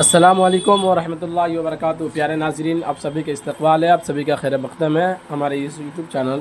السلام علیکم ورحمۃ اللہ وبرکاتہ۔ پیارے ناظرین، آپ سبھی کا استقبال ہے، آپ سبھی کا خیر مقدم ہے ہمارے اس یوٹیوب چینل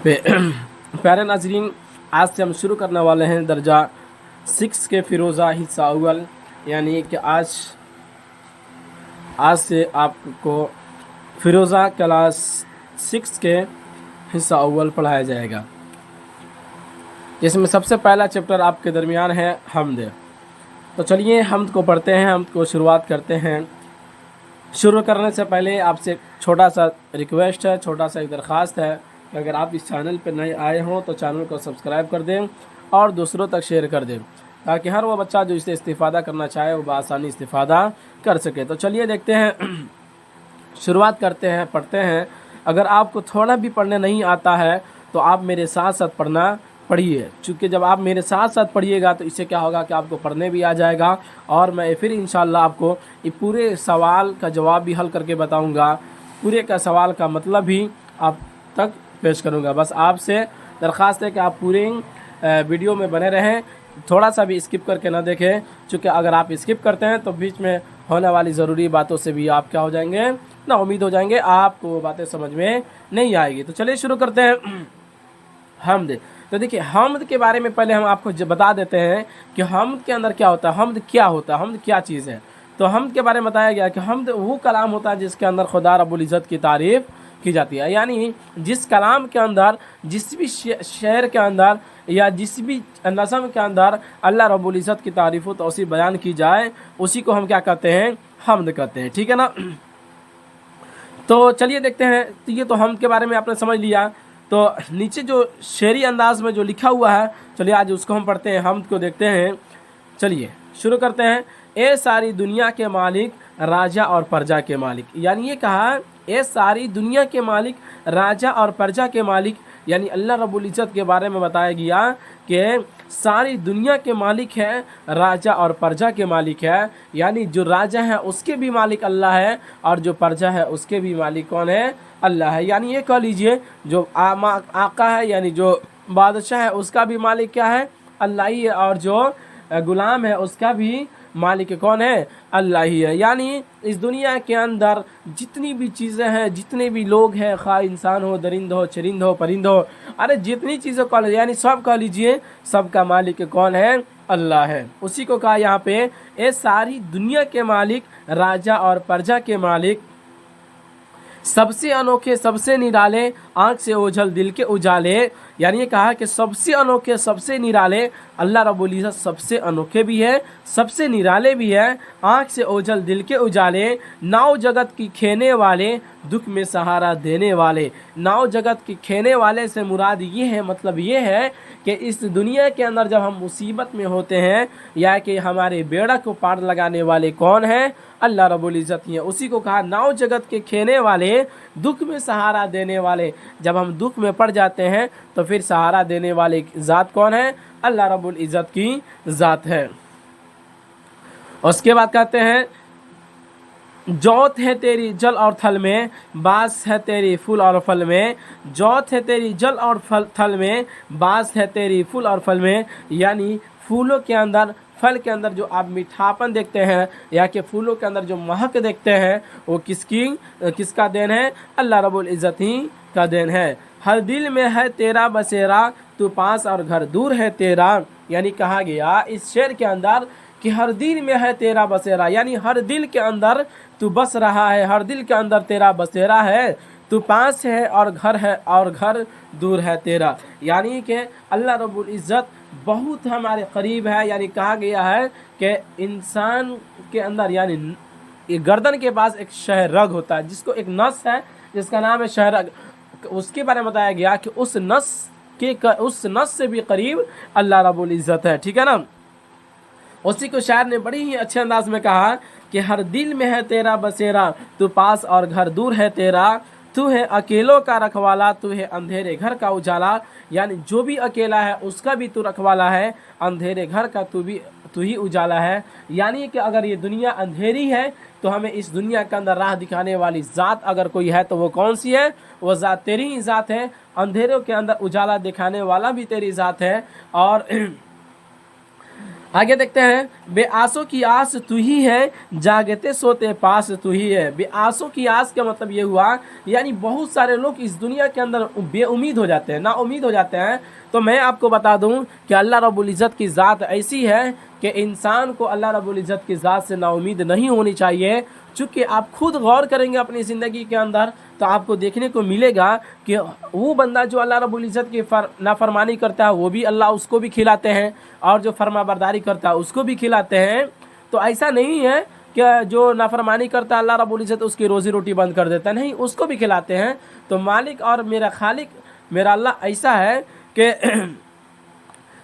پہ۔ پیارے ناظرین، آج سے ہم شروع کرنے والے ہیں درجہ 6 کے فیروزہ حصہ اول، یعنی کہ آج سے آپ کو فیروزہ کلاس 6 کے حصہ اول پڑھایا جائے گا، جس میں سب سے پہلا چیپٹر آپ کے درمیان ہے حمد۔ تو چلیے حمد کو پڑھتے ہیں، حمد کو شروعات کرتے ہیں۔ شروع کرنے سے پہلے آپ سے ایک چھوٹا سا ریکویسٹ ہے، چھوٹا سا ایک درخواست ہے کہ اگر آپ اس چینل پہ نئے آئے ہوں تو چینل کو سبسکرائب کر دیں اور دوسروں تک شیئر کر دیں، تاکہ ہر وہ بچہ جو اسے استفادہ کرنا چاہے وہ بآسانی استفادہ کر سکے۔ تو چلیے دیکھتے ہیں، شروعات کرتے ہیں، پڑھتے ہیں۔ اگر آپ کو تھوڑا بھی پڑھنے نہیں آتا ہے تو آپ میرے ساتھ ساتھ پڑھیے، چونکہ جب آپ میرے ساتھ ساتھ پڑھیے گا تو اس سے کیا ہوگا کہ آپ کو پڑھنے بھی آ جائے گا، اور میں پھر انشاءاللہ آپ کو یہ پورے سوال کا جواب بھی حل کر کے بتاؤں گا، پورے کا سوال کا مطلب بھی آپ تک پیش کروں گا۔ بس آپ سے درخواست ہے کہ آپ پورے ویڈیو میں بنے رہیں، تھوڑا سا بھی اسکپ کر کے نہ دیکھیں، چونکہ اگر آپ اسکپ کرتے ہیں تو بیچ میں ہونے والی ضروری باتوں سے بھی آپ کیا ہو جائیں گے، نا امید ہو جائیں گے، آپ کو وہ باتیں سمجھ میں نہیں آئے گی۔ تو چلیے شروع کرتے ہیں حمد۔ تو دیکھیے، حمد کے بارے میں پہلے ہم آپ کو بتا دیتے ہیں کہ حمد کے اندر کیا ہوتا ہے، حمد کیا ہوتا ہے، حمد کیا چیز ہے۔ تو حمد کے بارے میں بتایا گیا کہ حمد وہ کلام ہوتا ہے جس کے اندر خدا رب العزت کی تعریف کی جاتی ہے، یعنی جس کلام کے اندر، جس بھی شعر کے اندر یا جس بھی نظم کے اندر اللہ رب العزت کی تعریف و توصیف بیان کی جائے، اسی کو ہم کیا کہتے ہیں، حمد کہتے ہیں، ٹھیک ہے نا۔ تو چلیے دیکھتے ہیں، تو یہ تو حمد کے بارے میں آپ نے سمجھ لیا۔ تو نیچے جو شعری انداز میں جو لکھا ہوا ہے، چلیے آج اس کو ہم پڑھتے ہیں، حمد کو دیکھتے ہیں۔ چلیے شروع کرتے ہیں۔ اے ساری دنیا کے مالک، راجا اور پرجا کے مالک، یعنی یہ کہا اے ساری دنیا کے مالک، راجا اور پرجا کے مالک، یعنی اللہ رب العزت کے بارے میں بتایا گیا کہ ساری دنیا کے مالک ہے، راجا اور پرجا کے مالک ہے، یعنی جو راجا ہے اس کے بھی مالک اللہ ہے، اور جو پرجا ہے اس کے بھی مالک کون ہے، اللہ ہے۔ یعنی یہ کہہ لیجئے جو آقا ہے، یعنی جو بادشاہ ہے، اس کا بھی مالک کیا ہے، اللہ ہی ہے، اور جو غلام ہے اس کا بھی مالک کون ہے، اللہ ہی ہے۔ یعنی اس دنیا کے اندر جتنی بھی چیزیں ہیں، جتنے بھی لوگ ہیں، خواہ انسان ہو، درند ہو، چرند ہو، پرند ہو، ارے جتنی چیزیں کہہ لیجیے، یعنی سب کہہ لیجئے، سب کا مالک کون ہے، اللہ ہے۔ اسی کو کہا یہاں پہ اے ساری دنیا کے مالک، راجا اور پرجا کے مالک، سب سے انوکھے، سب سے نرالے، آنکھ سے اوجھل دل کے اجالے، یعنی یہ کہا کہ سب سے انوکھے، سب سے نرالے، اللہ رب العزت سب سے انوکھے بھی ہے، سب سے نرالے بھی ہے، آنکھ سے اوجھل دل کے اجالے، ناؤ جگت کی کھینے والے، دکھ میں سہارا دینے والے۔ ناؤ جگت کی کھینے والے سے مراد یہ ہے، مطلب یہ ہے کہ اس دنیا کے اندر جب ہم مصیبت میں ہوتے ہیں یا کہ ہمارے بیڑا کو پار لگانے والے کون ہیں، اللہ رب العزت ہی ہے۔ اسی کو کہا ناؤ جگت کے کھینے والے، دکھ میں سہارا دینے والے۔ جب ہم دکھ میں پڑ جاتے ہیں تو پھر سہارا دینے والے ذات کون ہے، اللہ رب العزت کی ذات ہے۔ اس کے بعد کہتے ہیں جوت ہے تیری جل اور تھل میں، باس ہے تیری پھول اور پھل میں، جوت ہے تیری جل اور تھل میں، باس ہے تیری پھول اور پھل میں، یعنی پھولوں کے اندر، پھل کے اندر جو آپ میٹھاپن دیکھتے ہیں یا کہ پھولوں کے اندر جو مہک دیکھتے ہیں، وہ کس کا دین ہے، اللہ رب العزت ہی کا دین ہے۔ ہر دل میں ہے تیرا بسیرا، تو پاس اور گھر دور ہے تیرا، یعنی کہا گیا اس شعر کے اندر کہ ہر دل میں ہے تیرا بسیرا، یعنی ہر دل کے اندر تو بس رہا ہے، ہر دل کے اندر تیرا بسیرا ہے، تو پاس ہے اور گھر دور ہے تیرا، یعنی کہ اللہ رب العزت بہت ہمارے قریب ہے۔ یعنی کہا گیا ہے کہ انسان کے اندر، یعنی گردن کے پاس ایک شہ رگ ہوتا ہے، جس کو ایک نس ہے جس کا نام ہے شہ رگ، اس کے بارے میں بتایا گیا کہ اس نس سے بھی قریب اللہ رب العزت ہے، ٹھیک ہے نا۔ اسی کو شاعر نے بڑی ہی اچھے انداز میں کہا کہ ہر دل میں ہے تیرا بسیرا، تو پاس اور گھر دور ہے تیرا، تو ہے اکیلوں کا رکھوالا، تو ہے اندھیرے گھر کا اجالا، یعنی جو بھی اکیلا ہے اس کا بھی تو رکھوالا ہے، اندھیرے گھر کا تو ہی اجالا ہے۔ یعنی کہ اگر یہ دنیا اندھیری ہے تو ہمیں اس دنیا کے اندر راہ دکھانے والی ذات اگر کوئی ہے تو وہ کون سی ہے، وہ ذات تیری ہی ذات ہے۔ اندھیروں کے اندر اجالا دکھانے والا بھی تیری ذات ہے، اور आगे देखते हैं, बेआसों की आस तू ही है, जागते सोते पास तू ही है। बेआसों की आस का मतलब ये हुआ, यानी बहुत सारे लोग इस दुनिया के अंदर बेउम्मीद हो जाते हैं, ना उम्मीद हो जाते हैं। तो मैं आपको बता दूं कि अल्लाह रब्बुल इज़्ज़त की ज़ात ऐसी है कि इंसान को अल्लाह रब्बुल इज़्ज़त की ज़ात से नाउम्मीद नहीं होनी चाहिए। चूँकि आप खुद गौर करेंगे अपनी ज़िंदगी के अंदर तो आपको देखने को मिलेगा कि वो बंदा जो अल्लाह रब्बुल इज़्ज़त की नाफरमानी करता है वो भी अल्लाह उसको भी खिलाते हैं, और जो फरमाबरदारी करता है उसको भी खिलाते हैं। तो ऐसा नहीं है कि जो नाफरमानी करता है अल्लाह रब्बुल इज़्ज़त उसकी रोज़ी रोटी बंद कर देता है, नहीं, उसको भी खिलाते हैं। तो मालिक और मेरा खालिक मेरा अल्लाह ऐसा है कि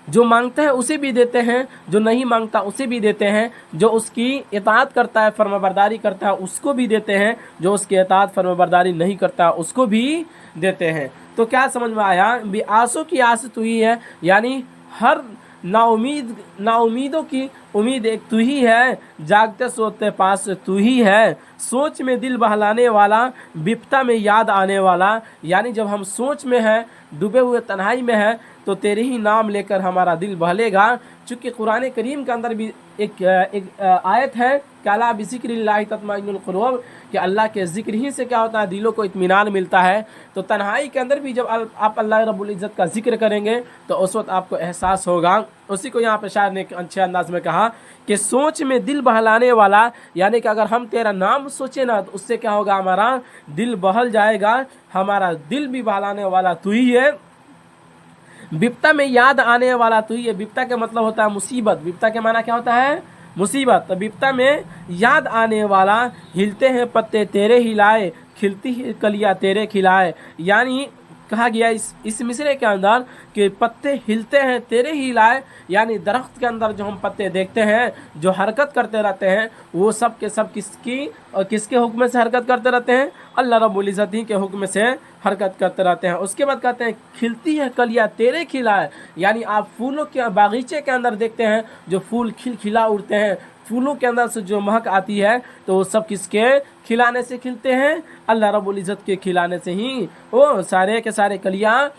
जो मांगता है उसे भी देते हैं, जो नहीं मांगता उसे भी देते हैं, जो उसकी इताअत करता है फरमाबरदारी करता है उसको भी देते हैं, जो उसकी इताअत फरमाबरदारी नहीं करता उसको भी देते हैं। तो क्या समझ में आया? बेआसों की आस तू ही है, यानी हर नाउमीदों की उम्मीद एक तू ही है, जागते सोते पास तू ही है, सोच में दिल बहलाने वाला, विपता में याद आने वाला। यानी जब हम सोच में हैं, डूबे हुए तन्हाई में हैं, तो तेरे ही नाम लेकर हमारा दिल बहलेगा। चूँकि कुरान करीम के अंदर भी एक आयत है कि अला बिज़िक्रिल्लाहि तत्मइन्नुल क़ुलूब, कि अल्लाह के ज़िक्र ही से क्या होता है, दिलों को इत्मीनान मिलता है। तो तन्हाई के अंदर भी जब आप अल्लाह रब्बुल इज़्ज़त का ज़िक्र करेंगे तो उस वक्त आपको एहसास होगा। उसी को यहाँ पे शायर ने अच्छे अंदाज में कहा कि सोच में दिल बहलाने वाला, यानी कि अगर हम तेरा नाम सोचें ना तो उससे क्या होगा, हमारा दिल बहल जाएगा, हमारा दिल भी बहलाने वाला तू ही है। विपता में याद आने वाला तू ही है। विपता का मतलब होता है मुसीबत, विपता के माना क्या होता है, मुसीबत। तो विपता में याद आने वाला, हिलते हैं पत्ते तेरे हिलाए, खिलती है कलियाँ तेरे खिलाए। यानी कहा गया इस मिसरे के अंदर कि पत्ते हिलते हैं तेरे हिलाए, यानी दरख्त के अंदर जो हम पत्ते देखते हैं जो हरकत करते रहते हैं वो सब के सब किसके हुक्म से हरकत करते रहते हैं, अल्लाह रब्बुल इज़्ज़त ही के हुक्म से हरकत करते रहते हैं। उसके बाद कहते हैं खिलती है कलियाँ तेरे खिलाए, यानी आप फूलों के बागीचे के अंदर देखते हैं जो फूल खिला उड़ते हैं, फूलों के अंदर से जो महक आती है तो वो सब किसके खिलाने से खिलते हैं, अल्लाह रब्बुल इज़्ज़त के खिलाने से ही वो सारे के सारे कलियाँ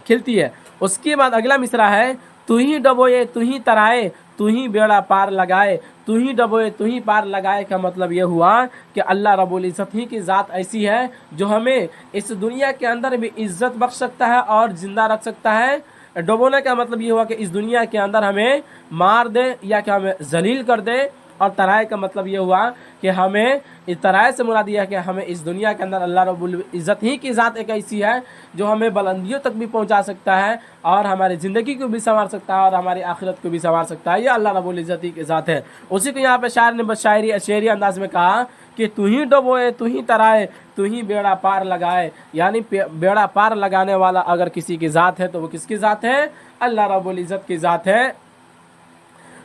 खिलती है। उसके बाद अगला मिसरा है, तू ही डबोए तू ही तराए, तू ही बेड़ा पार लगाए, तू ही डबोए तू ही पार लगाए। का मतलब ये हुआ कि अल्लाह रब्बुल इज़्ज़त ही की ज़ात ऐसी है जो हमें इस दुनिया के अंदर भी इज़्ज़त बख्श सकता है और ज़िंदा रख सकता है। डुबोने का मतलब ये हुआ कि इस दुनिया के अंदर हमें मार दे या कि हमें जलील कर दे, और तराए का मतलब ये हुआ कि हमें इस तराए से मुराद यह है कि हमें इस दुनिया के अंदर अल्लाह रब्बुल इज़्ज़त ही की ज़ात एक ऐसी है जो हमें बुलंदियों तक भी पहुंचा सकता है और हमारी ज़िंदगी को भी संवार सकता है और हमारी आखिरत को भी संवार सकता है। ये अल्लाह रब्बुल इज़्ज़त ही की ज़ात है। उसी को यहाँ पे शायर ने शेरी अंदाज में कहा कि तू ही डबोए तू ही तराए, तू ही बेड़ा पार लगाए। यानी बेड़ा पार लगाने वाला अगर किसी की ज़ात है तो वो किसकी ज़ात है, अल्लाह रब्बुल इज़्ज़त की ज़ात है।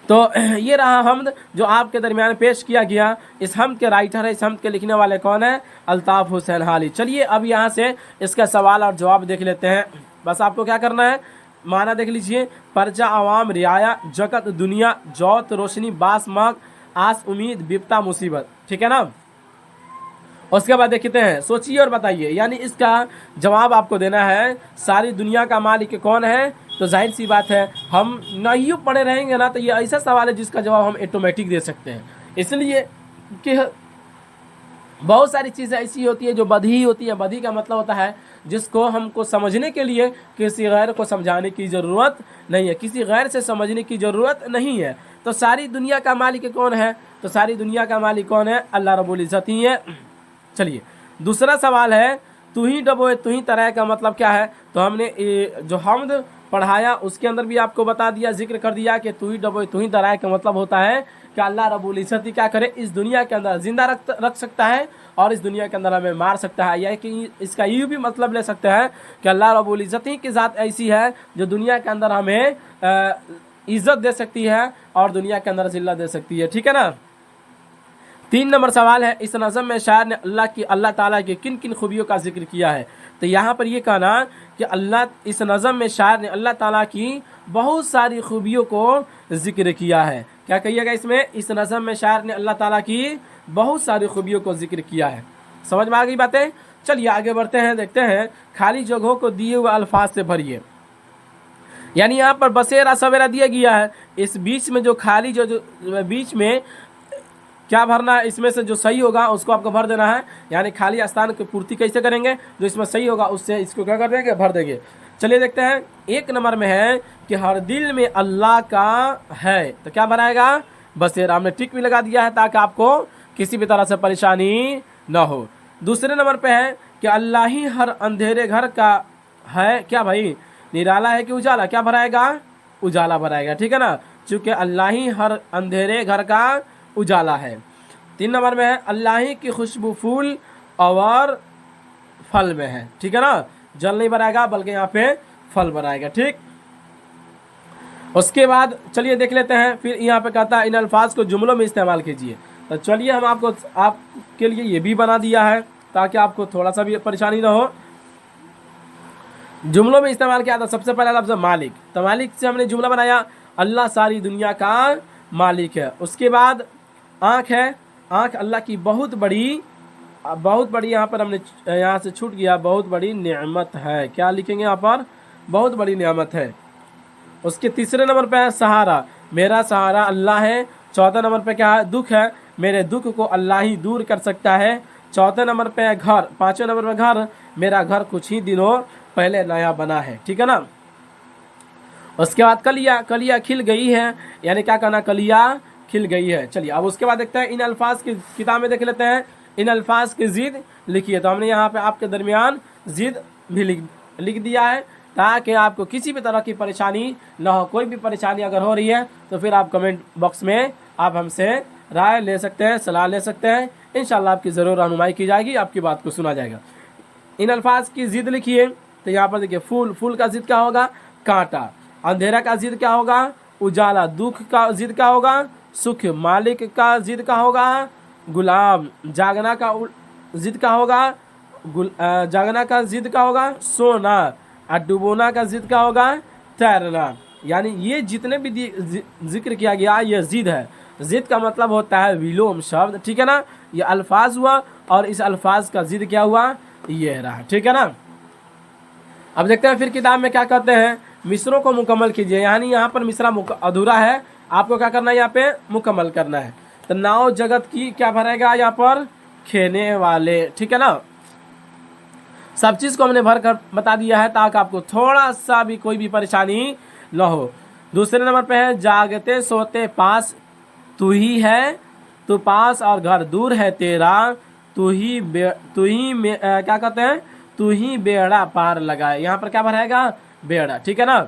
तो ये रहा हम्द जो आपके दरमियान पेश किया गया। इस हम्द के राइटर है, इस हम्द के लिखने वाले कौन है, अल्ताफ़ हुसैन हाली। चलिए अब यहाँ से इसका सवाल और जवाब देख लेते हैं। बस आपको क्या करना है, माना देख लीजिए, परजा अवाम रियाया जगत दुनिया जौत रोशनी बास मग आस उम्मीद बिपता मुसीबत, ठीक है ना। उसके बाद देखते हैं, सोचिए और बताइए। यानी इसका जवाब आपको देना है सारी दुनिया का मालिक कौन है। तो जाहिर सी बात है हम नहीं पढ़े रहेंगे ना तो ये ऐसा सवाल है जिसका जवाब हम ऑटोमेटिक दे सकते हैं, इसलिए कि बहुत सारी चीज़ें ऐसी होती है जो बधी होती है। बधी का मतलब होता है जिसको हमको समझने के लिए किसी गैर को समझाने की ज़रूरत नहीं है, किसी गैर से समझने की ज़रूरत नहीं है। तो सारी दुनिया का मालिक कौन है, तो सारी दुनिया का मालिक कौन है, अल्लाह रब्बुल इज़्ज़त ही है। चलिए दूसरा सवाल है, तू ही डबोए तू ही तराए का मतलब क्या है। तो हमने जो हम्द पढ़ाया उसके अंदर भी आपको बता दिया, जिक्र कर दिया कि तू ही डबोए तू ही तराए का मतलब होता है कि अल्लाह रब्बुल इज़्ज़त क्या करे, इस दुनिया के अंदर ज़िंदा रख सकता है और इस दुनिया के अंदर हमें मार सकता है। या कि इसका यूँ भी मतलब ले सकते हैं कि अल्लाह रब्बुल इज़्ज़त की ज़ात ऐसी है जो दुनिया के अंदर हमें इज़्ज़त दे सकती है और दुनिया के अंदर ज़िल्लत दे सकती है, ठीक है ना। 3 नंबर सवाल है, इस नज़म में शायर ने अल्लाह ताला की किन किन खूबियों का जिक्र किया है। तो यहाँ पर ये कहना कि इस नज़म में शायर ने अल्लाह ताला की बहुत सारी खूबियों को जिक्र किया है। क्या कहिएगा इसमें, इस नज़म में शायर ने अल्लाह ताला की बहुत सारी खूबियों को जिक्र किया है। समझ में आ गई बातें। चलिए आगे बढ़ते हैं, देखते हैं। खाली जगहों को दिए हुए अल्फाज से भरिए। यानी यहाँ पर बसेरा सवेरा दिया गया है, इस बीच में जो खाली जो बीच में क्या भरना है, इसमें से जो सही होगा उसको आपको भर देना है। यानी खाली स्थान की पूर्ति कैसे करेंगे, जो इसमें सही होगा उससे इसको क्या कर देंगे, भर देंगे। चलिए देखते हैं, 1 नंबर में है कि हर दिल में अल्लाह का है, तो क्या बनाएगा, बसेरा। हमने टिक भी लगा दिया है ताकि आपको किसी भी तरह से परेशानी ना हो। दूसरे नंबर पे है कि अल्लाह ही हर अंधेरे घर का है, क्या भाई, निराला है कि उजाला, क्या भराएगा, उजाला भराएगा, ठीक है ना, चूँकि अल्लाह ही हर अंधेरे घर का उजाला है। 3 नंबर में है अल्लाह ही की खुशबू फूल और फल में है, ठीक है ना, जल नहीं बनाएगा बल्कि यहाँ पे फल बनाएगा, ठीक। उसके बाद चलिए देख लेते हैं, फिर यहाँ पे कहता है इन अल्फाज को जुमलों में इस्तेमाल कीजिए। तो चलिए हम आपके लिए ये भी बना दिया है ताकि आपको थोड़ा सा भी परेशानी ना हो। जुमलों में इस्तेमाल किया था, सबसे पहला लफ्ज़ मालिक, तो मालिक से हमने जुमला बनाया, अल्लाह सारी दुनिया का मालिक है। उसके बाद आँख है, आँख अल्लाह की बहुत बड़ी यहाँ पर हमने यहाँ से छूट गया, बहुत बड़ी नेमत है, क्या लिखेंगे यहाँ पर, बहुत बड़ी नेमत है। उसके तीसरे नंबर पे है सहारा, मेरा सहारा अल्लाह है। चौथा नंबर पे क्या है, दुख है, मेरे दुख को अल्लाह ही दूर कर सकता है। चौथे नंबर पे है घर, पाँचवें नंबर पे घर, मेरा घर कुछ ही दिनों पहले नया बना है, ठीक है ना। उसके बाद कलिया, कलिया खिल गई है, यानी क्या कहना, कलिया खिल गई है। चलिए अब उसके बाद देखते हैं, इन अल्फाज की किताब में देख लेते हैं, इन अल्फाज की ज़िद लिखिए। तो हमने यहाँ पे आपके दरमियान ज़िद भी लिख दिया है ताकि आपको किसी भी तरह की परेशानी ना हो। कोई भी परेशानी अगर हो रही है तो फिर आप कमेंट बॉक्स में आप हमसे राय ले सकते हैं, सलाह ले सकते हैं, इंशाल्लाह आपकी ज़रूर रहनुमाई की जाएगी, आपकी बात को सुना जाएगा। इन अल्फाज की ज़िद लिखिए। तो यहाँ पर देखिए, फूल, फूल का ज़िद क्या होगा, कांटा। अंधेरा का ज़िद क्या होगा, उजाला। दुख का ज़िद क्या होगा, सुख। मालिक का ज़िद क्या होगा, गुलाम। जागना का ज़िद क्या होगा, जागना का ज़िद क्या होगा, सोना। और डुबोना का ज़िद क्या होगा, तैरना। यानी ये जितने भी जिक्र किया गया ये ज़िद है। ज़िद का मतलब होता है विलोम शब्द, ठीक है ना। ये अल्फाज हुआ और इस अल्फाज का ज़िद क्या हुआ, ये रहा, ठीक है ना। अब देखते हैं फिर किताब में क्या कहते हैं, मिसरों को मुकम्मल कीजिए। यानी यहाँ पर मिसरा अधूरा है, आपको क्या करना है, यहाँ पे मुकम्मल करना है। तो नाव जगत की क्या भरेगा, यहाँ पर खेने वाले, ठीक है ना। सब चीज़ को हमने भर कर बता दिया है ताकि आपको थोड़ा सा भी कोई भी परेशानी न हो। दूसरे नंबर पे है जागते सोते पास तू ही है, तू पास और घर दूर है तेरा, तू ही क्या कहते हैं, तू ही बेड़ा पार लगाए। यहाँ पर क्या भराएगा, बेड़ा, ठीक है ना।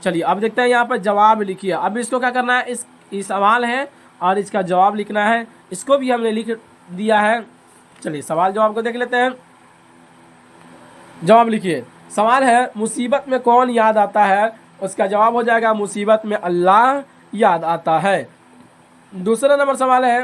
चलिए अब देखते हैं यहाँ पर जवाब लिखिए। अब इसको क्या करना है, इस सवाल है और इसका जवाब लिखना है, इसको भी हमने लिख दिया है। चलिए सवाल जवाब को देख लेते हैं। जवाब लिखिए। सवाल है मुसीबत में कौन याद आता है, उसका जवाब हो जाएगा मुसीबत में अल्लाह याद आता है। दूसरा नंबर सवाल है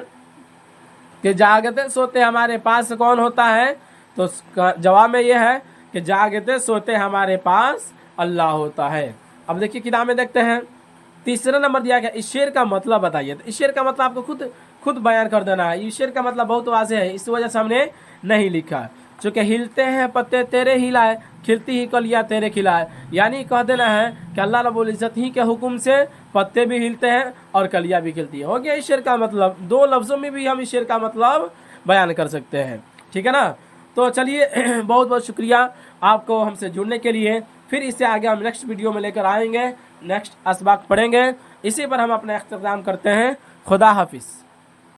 कि जागते सोते हमारे पास कौन होता है, तो उसका जवाब में ये है कि जागते सोते हमारे पास अल्लाह होता है। अब देखिए किताब में देखते हैं, तीसरा नंबर दिया गया इस शेर का मतलब बताइए। तो इस शेर का मतलब आपको खुद बयान कर देना है। इस शेर का मतलब बहुत वाज़ेह है, इस वजह से हमने नहीं लिखा। चूँकि हिलते हैं पत्ते तेरे हिलाए, खिलती ही कलियाँ तेरे खिलाए। यानी कह देना है कि अल्लाह रब्बुल इज़्ज़त ही के हुक्म से पत्ते भी हिलते हैं और कलियाँ भी खिलती है। हो गया इस शेर का मतलब। 2 लफ्ज़ों में भी हम इस शेर का मतलब बयान कर सकते हैं, ठीक है ना। तो चलिए बहुत बहुत शुक्रिया आपको हमसे जुड़ने के लिए। फिर इससे आगे हम नेक्स्ट वीडियो में लेकर आएंगे, नेक्स्ट असबाक पढ़ेंगे। इसी पर हम अपना इख्तिताम करते हैं। खुदा हाफिज़।